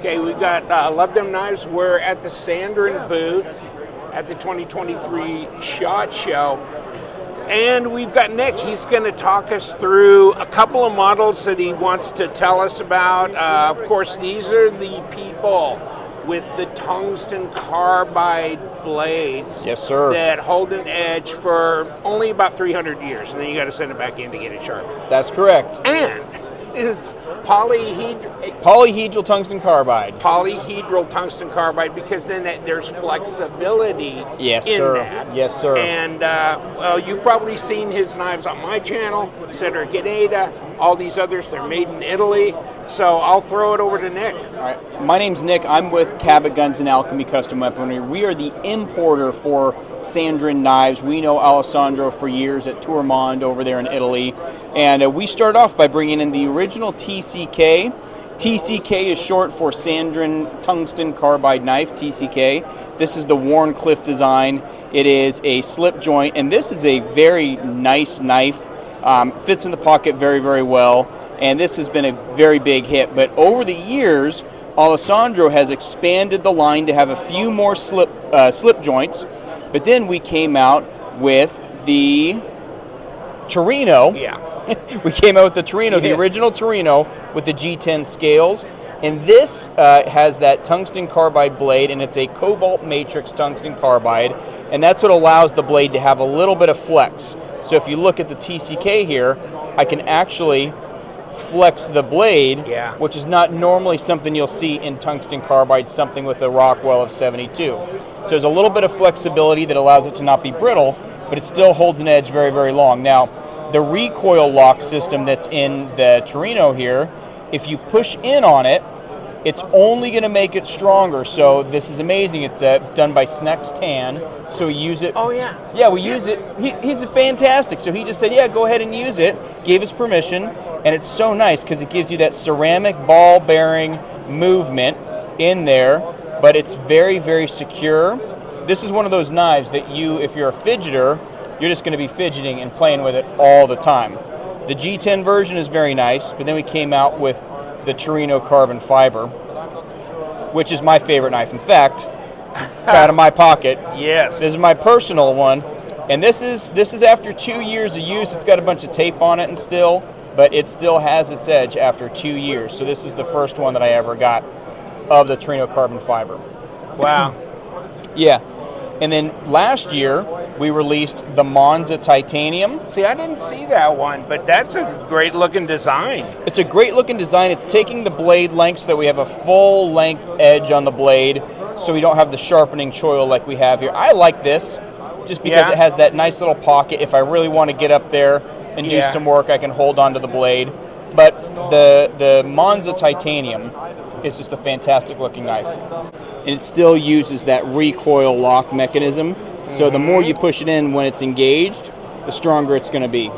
Okay, we got Love Them Knives. We're at the Sandrin booth at the 2023 SHOT Show. And we've got Nick. He's going to talk us through a couple of models that he wants to tell us about. Of course, these are the people with the tungsten carbide blades. Yes, sir. That hold an edge for only about 300 years, and then you got to send it back in to get it sharp. That's correct. And it's polyhedral tungsten carbide. Polyhedral tungsten carbide, because then there's flexibility yes, in sir. that. Yes, sir. And well, you've probably seen his knives on my channel, Cedric Ganeda, all these others. They're made in Italy. So I'll throw it over to Nick. All right. My name's Nick. I'm with Cabot Guns and Alchemy Custom Weaponry. We are the importer for Sandrin knives. We know Alessandro for years at Tourmond over there in Italy. And we start off by bringing in the original TCK. TCK is short for Sandrin Tungsten Carbide Knife, TCK. This is the Warncliffe design. It is a slip joint, and this is a very nice knife. Fits in the pocket very, very well. And this has been a very big hit. But over the years, Alessandro has expanded the line to have a few more slip joints. But then we came out with the Torino. Yeah. We came out with the Torino, the original Torino with the G10 scales. And this has that tungsten carbide blade, and it's a cobalt matrix tungsten carbide. And that's what allows the blade to have a little bit of flex. So if you look at the TCK here, I can actually flex the blade, which is not normally something you'll see in tungsten carbide, something with a Rockwell of 72. So there's a little bit of flexibility that allows it to not be brittle, but it still holds an edge very, very long. Now, the recoil lock system that's in the Torino here, if you push in on it, it's only going to make it stronger. So this is amazing. It's done by Snex Tan. So we use it. Oh, yeah. Yeah, we use it. He's fantastic. So he just said, yeah, go ahead and use it. Gave us permission. And it's so nice because it gives you that ceramic ball bearing movement in there. But it's very, very secure. This is one of those knives that if you're a fidgeter, you're just going to be fidgeting and playing with it all the time. The G10 version is very nice. But then we came out with the Torino carbon fiber, which is my favorite knife. In fact, out of my pocket. Yes. This is my personal one, and this is after 2 years of use. It's got a bunch of tape on it and still, but it still has its edge after 2 years. So this is the first one that I ever got of the Torino carbon fiber. Wow. Yeah. And then last year, we released the Monza Titanium. See, I didn't see that one, but that's a great looking design. It's a great looking design. It's taking the blade length so that we have a full length edge on the blade, so we don't have the sharpening choil like we have here. I like this just because it has that nice little pocket. If I really want to get up there and do some work, I can hold onto the blade. But the Monza Titanium is just a fantastic looking knife. And it still uses that recoil lock mechanism. So the more you push it in when it's engaged, the stronger it's going to be.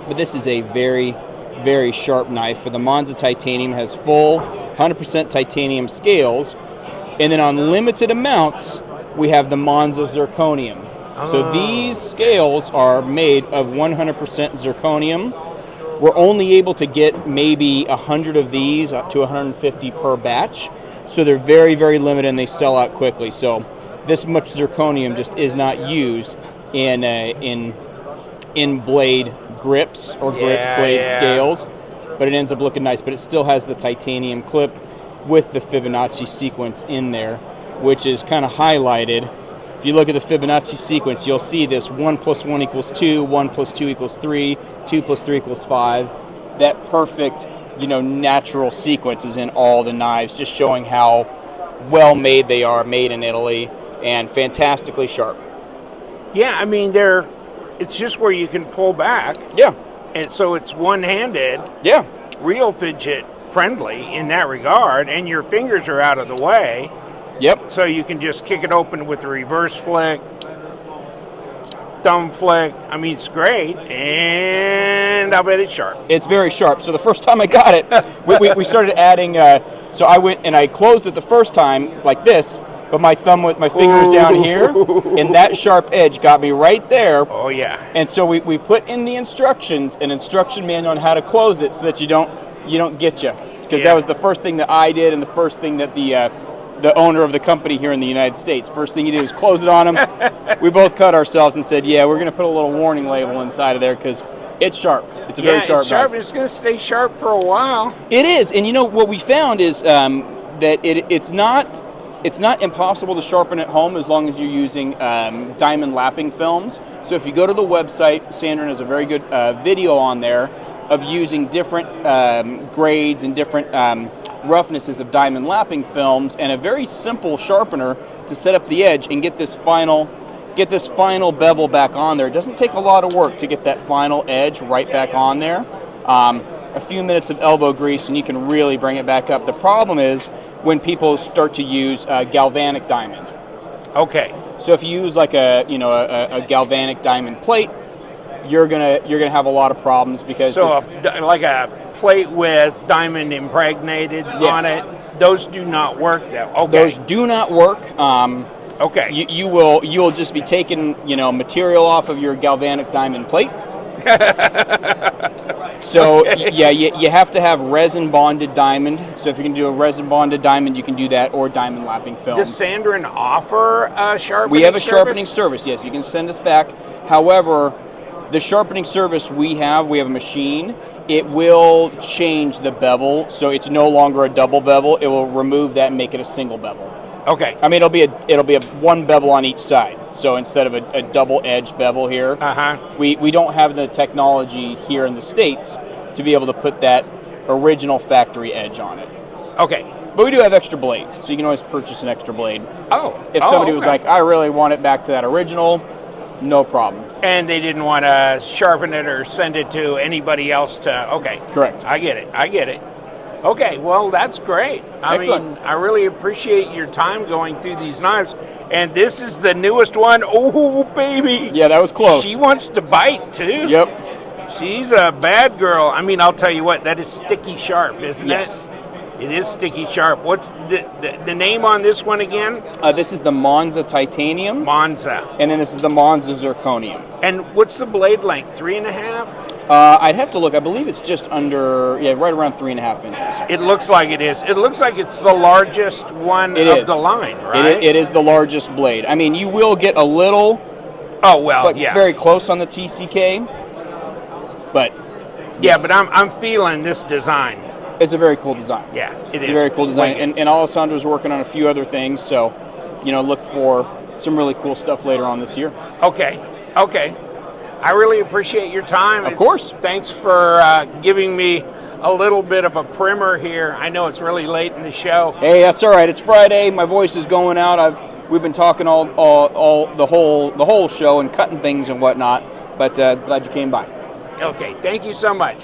But this is a very, very sharp knife. But the Monza Titanium has full 100% titanium scales. And then on limited amounts, we have the Monza Zirconium. So these scales are made of 100% zirconium. We're only able to get maybe 100 of these, up to 150 per batch. So they're very, very limited, and they sell out quickly. So this much zirconium just is not used in blade grips or blade scales, but it ends up looking nice. But it still has the titanium clip with the Fibonacci sequence in there, which is kind of highlighted. If you look at the Fibonacci sequence, you'll see this 1 + 1 = 2, 1 + 2 = 3, 2 + 3 = 5. That perfect, natural sequence is in all the knives, just showing how well made they are, made in Italy, and fantastically sharp. Yeah, I mean, it's just where you can pull back. Yeah. And so it's one-handed. Yeah. Real fidget friendly in that regard, and your fingers are out of the way. Yep. So you can just kick it open with the reverse flick, thumb flick. I mean, it's great, and I'll bet it's sharp. It's very sharp. So the first time I got it, we started adding, so I went and I closed it the first time like this, but my thumb with my fingers down here, and that sharp edge got me right there. Oh, yeah. And so we put in the instructions, an instruction manual on how to close it so that you don't get you. because that was the first thing that I did and the first thing that the owner of the company here in the United States. First thing he did was close it on him. We both cut ourselves and said, yeah, we're going to put a little warning label inside of there because it's sharp. It's a very sharp it's sharp. knife. It's going to stay sharp for a while. It is, and you know what we found is that it's not impossible to sharpen at home as long as you're using diamond lapping films. So if you go to the website, Sandrin has a very good video on there of using different grades and different roughnesses of diamond lapping films, and a very simple sharpener to set up the edge and get this final bevel back on there. It doesn't take a lot of work to get that final edge right back on there. A few minutes of elbow grease and you can really bring it back up. The problem is when people start to use galvanic diamond. Okay. So if you use like a galvanic diamond plate, you're gonna have a lot of problems because like a plate with diamond impregnated on it. Those do not work though. Okay. Those do not work. Okay. You will just be taking material off of your galvanic diamond plate. So yeah, you have to have resin bonded diamond. So if you're going to do a resin bonded diamond, you can do that, or diamond lapping film. Does Sandrin offer a sharpening? We have a sharpening service. Yes, you can send us back. However, the sharpening service we have a machine. It will change the bevel, so it's no longer a double bevel. It will remove that and make it a single bevel. Okay. I mean, it'll be a one bevel on each side. So instead of a double edged bevel here, we don't have the technology here in the States to be able to put that original factory edge on it. Okay. But we do have extra blades, so you can always purchase an extra blade. If somebody was like, I really want it back to that original, no problem. And they didn't want to sharpen it or send it to anybody else to, okay. Correct. I get it. Okay, well, that's great. I mean, I really appreciate your time going through these knives. And this is the newest one. Oh, baby. Yeah, that was close. She wants to bite, too. Yep. She's a bad girl. I mean, I'll tell you what, that is sticky sharp, isn't it? Yes. It is sticky sharp. What's the name on this one again? This is the Monza Titanium. Monza. And then this is the Monza Zirconium. And what's the blade length? 3.5? I'd have to look. I believe it's just under, right around 3.5 inches. It looks like it is. It looks like it's the largest one of the line, right? It is the largest blade. I mean, you will get a little, very close on the TCK, but yeah, but I'm feeling this design. It's a very cool design. Yeah, it's a very cool design, and Alessandro's working on a few other things, so look for some really cool stuff later on this year. Okay. I really appreciate your time. Of course. Thanks for giving me a little bit of a primer here. I know it's really late in the show. Hey, that's all right. It's Friday. My voice is going out. We've been talking all the whole show and cutting things and whatnot. But glad you came by. Okay. Thank you so much.